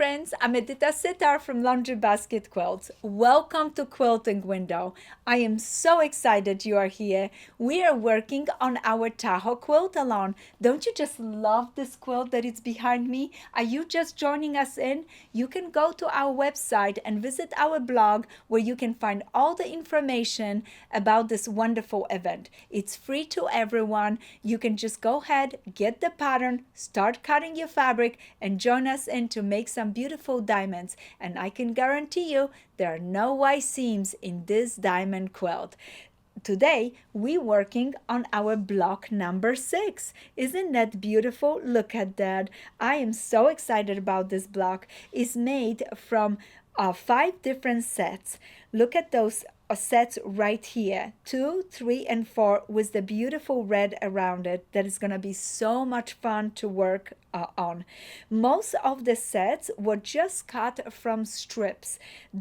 friends, I'm Edyta Sitar from Laundry Basket Quilts. Welcome to Quilting Window. I am so excited you are here. We are working on our Tahoe quilt along. Don't you just love this quilt that is behind me? Are you just joining us in? You can go to our website and visit our blog where you can find all the information about this wonderful event. It's free to everyone. You can just go ahead, get the pattern, start cutting your fabric, and join us in to make some beautiful diamonds. And I can guarantee you there are no white seams in this diamond quilt. Today we're working on our block number 6. Isn't that beautiful? Look at that. I am so excited about this block. It's made from 5 different sets. Look at those sets right here, 2, 3, and 4, with the beautiful red around it. That is going to be so much fun to work on. Most of the sets were just cut from strips.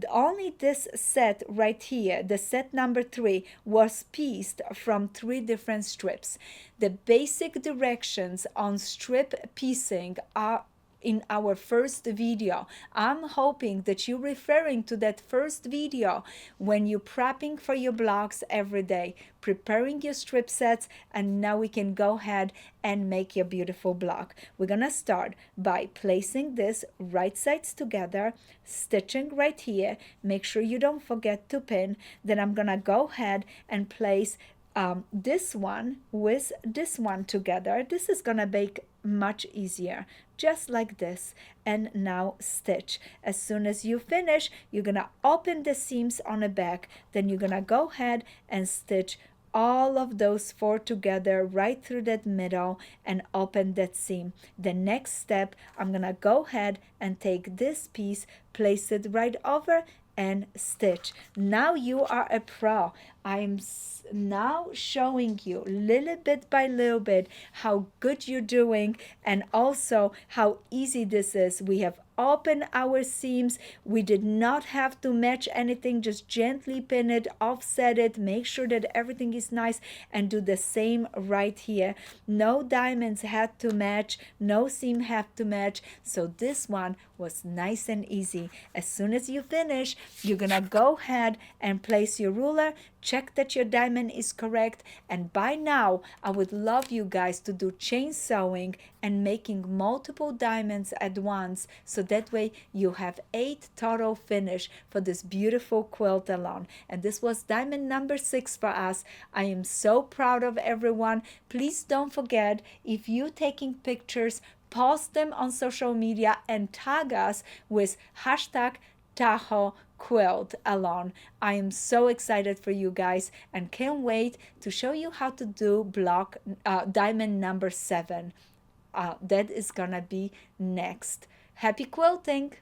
Only this set right here, the set number 3, was pieced from 3 different strips. The basic directions on strip piecing are in our first video. I'm hoping that you're referring to that first video when you're prepping for your blocks every day, preparing your strip sets, and now we can go ahead and make your beautiful block. We're gonna start by placing this right sides together, stitching right here. Make sure you don't forget to pin. Then I'm gonna go ahead and place this one with this one together. This is gonna make much easier, just like this. And now stitch. As soon as you finish, you're gonna open the seams on the back. Then you're gonna go ahead and stitch all of those 4 together right through that middle and open that seam. The next step, I'm gonna go ahead and take this piece, place it right over, and stitch. Now you are a pro. I'm now showing you little bit by little bit how good you're doing and also how easy this is. We have opened our seams. We did not have to match anything, just gently pin it, offset it, make sure that everything is nice, and do the same right here. No diamonds had to match, no seam had to match, so this one was nice and easy. As soon as you finish, you're gonna go ahead and place your ruler, check that your diamond is correct, and by now I would love you guys to do chain sewing and making multiple diamonds at once, so that way you have 8 total finish for this beautiful quilt alone. And this was diamond number 6 for us. I am so proud of everyone. Please don't forget, if you're taking pictures, post them on social media and tag us with hashtag Tahoe quilt along. I am so excited for you guys and can't wait to show you how to do block diamond number 7. That is gonna be next. Happy quilting!